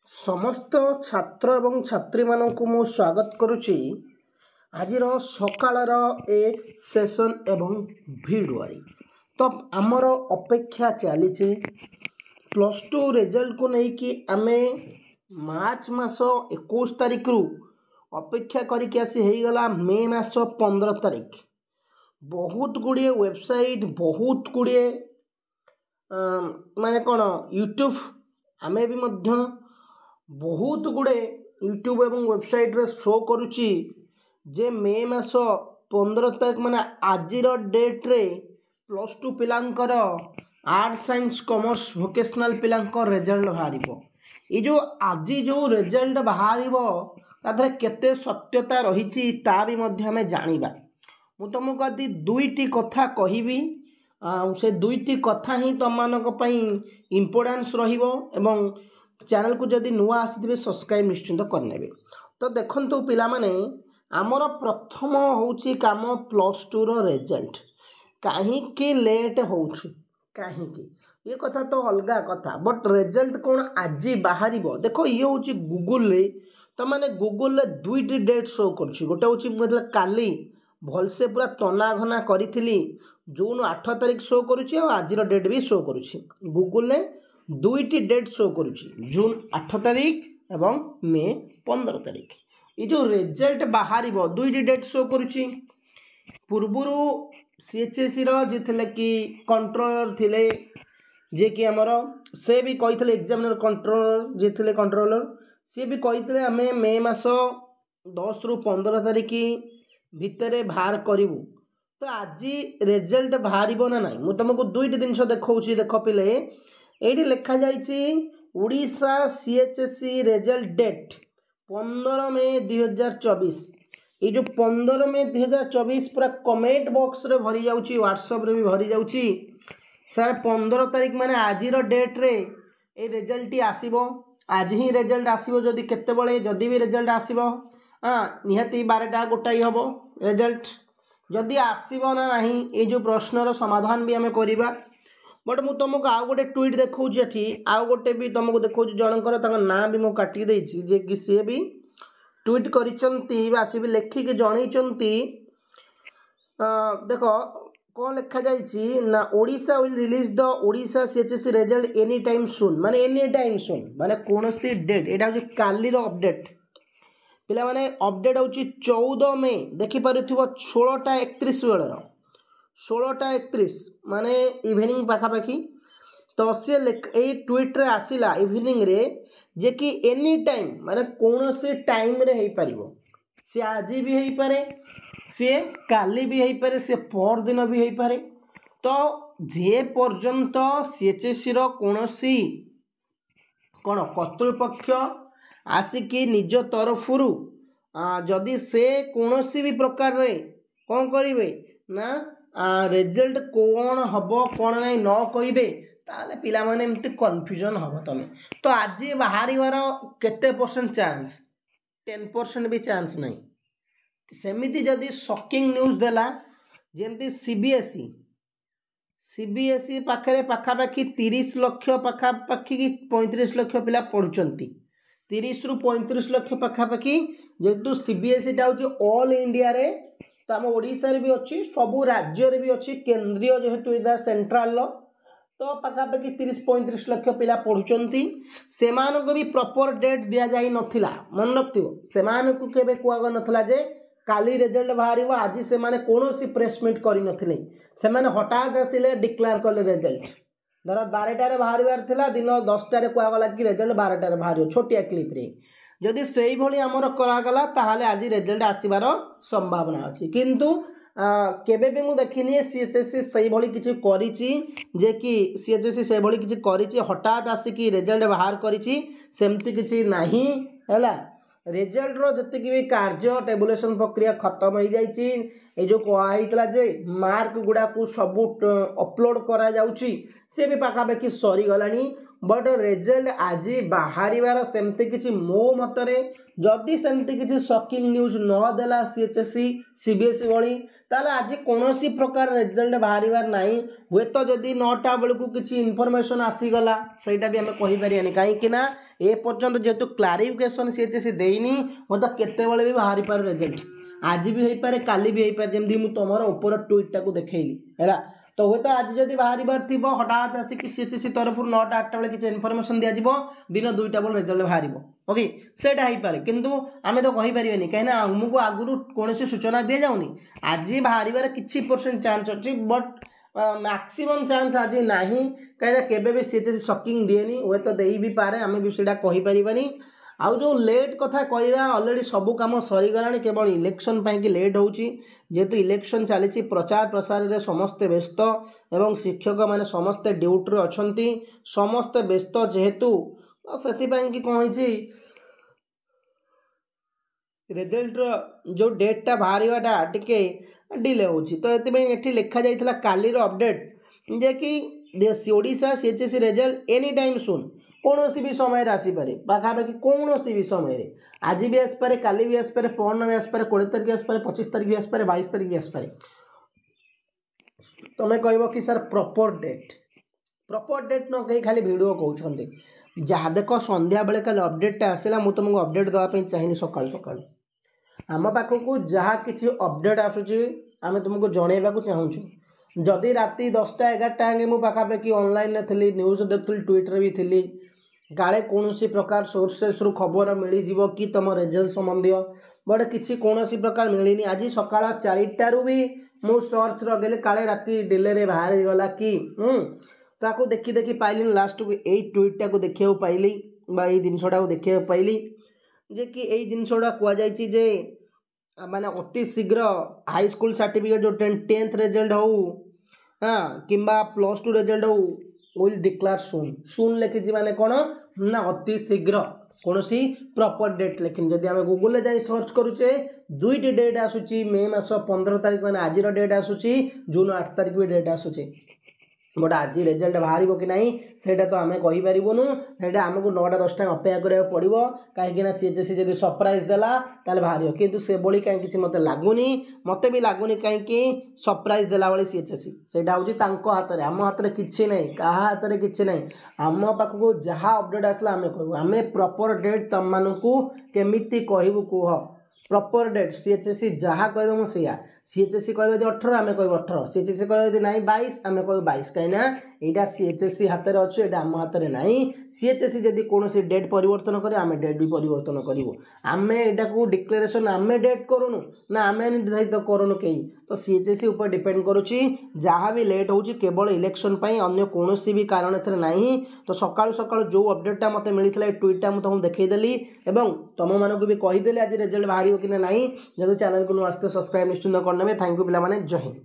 समस्त छात्र एवं छात्री मानक मु स्वागत करुच्ची आज सकाळर ए सेशन एवं भिडियो तो आमर अपेक्षा चली +2 रिजल्ट को लेकिन आमे मार्च मास 21 तारिख रु अपेक्षा करके आसी गला मे मास 15 तारिख। बहुत गुड़े वेबसाइट बहुत गुड़े माने कौन यूट्यूब आमे भी मध्य बहुत गुड़े यूट्यूब एवं वेबसाइट रे शो करुच्ची जे मे मास 15 तारिख माने आजिर डेट रे +2 पिलांकर आर्ट साइंस कॉमर्स वोकेशनल पिलांकर रिजल्ट बाहरिबो। ये जो आज जो रिजल्ट बाहरिबो तादरे केते सत्यता रहिछि ता भी मध्य हमें जानिबा। मु तुमको आदि दुईटी कथा कहिबी से दुईटी कथा ही तुम मानक पई इंपोर्टेंस रहिबो एवं चैनल को जदि नुआ आसीबे सब्सक्राइब निश्चिंत करनेबे। तो देखंतु पिला माने आमर प्रथम होउछि काम +2 रो रिजल्ट काहे कि लेट होउछि काहे कि ये कथा तो अलगा कथा बट रिजल्ट कोन आज बाहरिबो। देखो ये होउछि गूगल रे तो माने गूगल रे दुईटी डेट शो करछि। गोटे होउछि मतलब काली भलसे पूरा तना घना करिथिली जून 8 तारिख शो करुछि और आज रो डेट भी शो करुछि। गूगल रे दुईटी डेट शो करुछि जून 8 तारिख एवं मे 15 तारिख। ये जो रिजल्ट बाहरिबो दुईटी डेट शो करुछि। पूर्वरु सीएचएससी रो जिथिले कि कंट्रोलर थिले जे कि हमर से भी कहिथिले एग्जामिनर कंट्रोलर जे थिले कंट्रोलर से भी कहिथिले हमें मे मास 10 रु 15 तारिख भितरे बाहर करिवु। तो आज रिजल्ट बाहरिबो ना नाही मु तुमको दुईटी जिंस देखौछि। देख पिले एठी लिखा जाइछि ओडिशा सीएचएससी रिजल्ट डेट 15 मे 2024। ये जो 15 मे 2024 पूरा कमेंट बॉक्स रे भरी जाउछि व्हाट्सएप रे भी भरी जाउछि सर 15 तारिख माने आज रो डेट रे ए रिजल्ट आसीबो। आज ही रिजल्ट आसीबो जदी केते बळे जदी भी रिजल्ट आसीबो निहाती 12टा गोटाई हबो रिजल्ट जदी आसीबो ना नाही ए जो प्रश्न रो समाधान भी हमें करिबा। बट मु तुमको आउ गोटे ट्वीट देखौछि एठी आउ गोटे भी तुमको देखौछि जनकर तक ना भी मु काटी देछि जे कि से भी ट्वीट करिसंती बासी भी लेखि के जणैचंती। देखो कौन लिखा जाइछि ना Odisha will release the Odisha CHSC result any time soon माने एनी टाइम सून माने कोनोसी डेट एटा होछि काली रो अपडेट। पिला माने अपडेट होछि 14 मे देखि पारुथिबो 16:31 बेलर 16:31 माने इवनिंग पाखापाखि। तो से ए ट्वीट रे आसिला इवनिंग रे जे कि एनी टाइम माने कोनोसी टाइम रे हेई परिबो। से आज भी हेई पारे से काली भी हेई पारे से पर दिन भी हेई पारे। तो जे पर्यंत सीएचएससी रो कोनोसी कोन कर्तृपक्ष आसिकी निज तरफरु जदि से कोनोसी भी प्रकार रे कोन करिवे ना रिजल्ट कौन हबो कौन नहीं न कहिबे ताले पिला माने एमती कन्फ्यूजन हबो तमे। तो आज बाहरिवार केते परसेंट चांस 10% भी चांस नहीं। सेमिति जदि शॉकिंग न्यूज़ देला जेमती सीबीएसई पाखरे पाखापाखि 30 लाख पाखापाखि कि 35 लाख पिला पढ़ुचंती 30 रु 35 लाख पाखापाखि जेतु सीबीएसई टा होची ऑल इंडिया रे तो आम ओडिशा रे भी अच्छी सबू राज्य रे भी अच्छी केंद्रीय जेहेतु इदा सेंट्रल तो पाखापाखि 30-35 लाख पिला पढ़ुचंती। सेमानको भी प्रॉपर डेट दिया जाई नथिला मन रखथिबो सेमानको केबे कुआग नथला जे काली रिजल्ट बाहरिबो आज से माने कोनोसी प्रेस मीट करि नथिले से माने हठात आसिले डिक्लेयर करले रिजल्ट धर 12टा रे बाहरिबार थिला दिन 10टा रे कुआ गला कि रिजल्ट 12टा रे बाहरियो छोटिया क्लिप रे जदि सेई भली हमर करा गला ताहाले आज रिजल्ट आसीबार संभावना अछि। किंतु केबे भी मु देखिनी सीएचएससी सेई भली किछि करिछि जे कि सीएचएससी सेई भली किछि करिछि हठात आसी कि रिजल्ट बाहर करिछि सेमति किछि नाही हैला। रिजल्ट रो जति भी कार्य टेबुलेशन प्रक्रिया खत्म हो जाइछि। ए जो कहैतला जे मार्क गुडा को सब अपलोड करा जाउछि से भी पाखापाखि सरी गलानी। बट रिजल्ट आज बाहरिवार सेमती किछि मो मतरे जदि सेमती किछि शॉकिंग न्यूज़ न देला सीएचएससी सीबीएसई भली ताले आज कोनोसी प्रकार रिजल्ट बाहरिवार नाही। हुए तो जदि 9टा बेलू किछि इनफॉरमेशन आसी गला सेटा भी हमें कहि परियानी काहे कि ना ए पर्यंत जेहेतु क्लारिफिकेशन सीएचएससी देनी मत केतेबेले भी बाहरी पारे रिजल्ट आज भी हो पारे काली भी हो पारे जमी मुझे तुम ऊपर ट्वीटा को देखली है तो हे तो आज जब बाहर थी हठात आसिक सीएचएससी तरफ 9टा 8टा बेले किसी इनफर्मेशन दिज्व दिन 2टा बेल रिजल्ट बाहर ओके सेटा हो पारे किंतु आम तो कहीपर कहीं आमको आगु कौन सूचना दि जाऊनी आज बाहर किसी % चान्स अच्छी बट मैक्सिमम चान्स आज ना कहीं केबे भी सीएचएससी शॉकिंग दिएनी हे तो दे भी पारे आम भी सीटा कहीपर आउ जो लेट कथा कहवा ऑलरेडी सबू काम सरीगला केवल इलेक्शन कि लेट होची जेहेतु इलेक्शन चली प्रचार प्रसार रे समस्ते व्यस्त एवं शिक्षक माने समस्ते ड्यूटी अच्छी समस्ते व्यस्त जेहेतु तो से कौन रिजल्ट जो डेटा बाहरटा टिके डिले होची तो ये लिखा जाइए कालीर अपडेट जे कि Odisha CHSC result any time सुन कौन भी समय आसीपे पाखापाखि कौन भी समय आज भी आसपे काली भी आसपे परन भी आसपे 20 तारीख आसपे 25 तारीख भी आसपे 22 तारीख भी आसपे तुम्हें कह कि सर प्रॉपर डेट न कहीं खाली वीडियो कहते जहाँ देख संध्या बेले कल अपडेटा आसला मुझे तुमको अपडेट देवाई चाहिए सका सका आम पाखक जहाँ किसी अपडेट आसूँ आम तुमको जनइबा चाहूँ जदि राति 10टा 11टा मु पाखापाखि ऑनलाइन थी न्यूज देखुली ट्विटर भी थी काले कौन प्रकार सोर्सेस रु खबर मिल जाव कि तुम रिजल्ट संबंधी बट किसी कौन प्रकार मिलनी आज सका 4टारू भी मु सर्च लगे काले राति डिले बाहर गला कि ताको देखी देखी पाइली लास्ट को यही ट्वीटा को देखा पाइली जिनसा देखा पाइली जे कि यही जिनसा कहुई माने अति शीघ्र हाई स्कूल सर्टिफिकेट जो 10th रिजल्ट हो किंबा +2 रिजल्ट हो विल डिक्लेयर सुन लिखी माने कौन ना अति शीघ्र कौन सी प्रॉपर डेट लिखी जदि आम गूगल जाए सर्च करुचे 2टी डेट आसूची मे मास 15 तारीख मैंने आज डेट आसूची जून 8 तारीख भी डेट आसूची बट आज रिजल्ट बाहर कि ना सेटा तो आम कहीपरूँ सेटा आमको 9टा 10टा अपेक्षा करा पड़ो कहीं सीएचएससी जब सरप्राइज देला ताले बाहर किंतु से बड़ी कहीं किसी मत लगुनि मत भी लगुनि कहीं सरप्राइज देला बेले सीएचएससी सेटा हूँ हाथ में आम हाथ में किसी ना क्या हाथ में किसी ना आम पाखक जहाँ अपडेट आसला आम कहूँ आम प्रॉपर डेट तुम मानू केमिति कहबू कह प्रॉपर डेट सीएचएससी जहाँ कह मुझे सीएचएससी कह 18 आम कह 18 सीएचएससी कह ना 22 आम कह 22 कहीं यहाँ सीएचएससी हाथ में अच्छे यहाँ आम हाथ में ना सीएचएससी जब कौन डेट परिवर्तन करे आम डेट भी परिवर्तन करूँ आम यहाँ को डिक्लेरेशन आम डेट करूँ ना आम निर्धारित करूँ कहीं तो सीएचएससी ऊपर डिपेंड करुच्ची जहाँ भी लेट हो केवल इलेक्शन अन्य कौन भी कारण एथरे ना तो सकाळु सकाळु जो अपडेटा मत मिलता ट्वीटा मुझे तुमको देखईदेली और तुम मानक भी कहीदेली आज रिजल्ट बाहर कि ना जब चैनल को नुआ आसते सब्सक्राइब निश्चिंत करने थैंक यू पिला माने जय हिंद।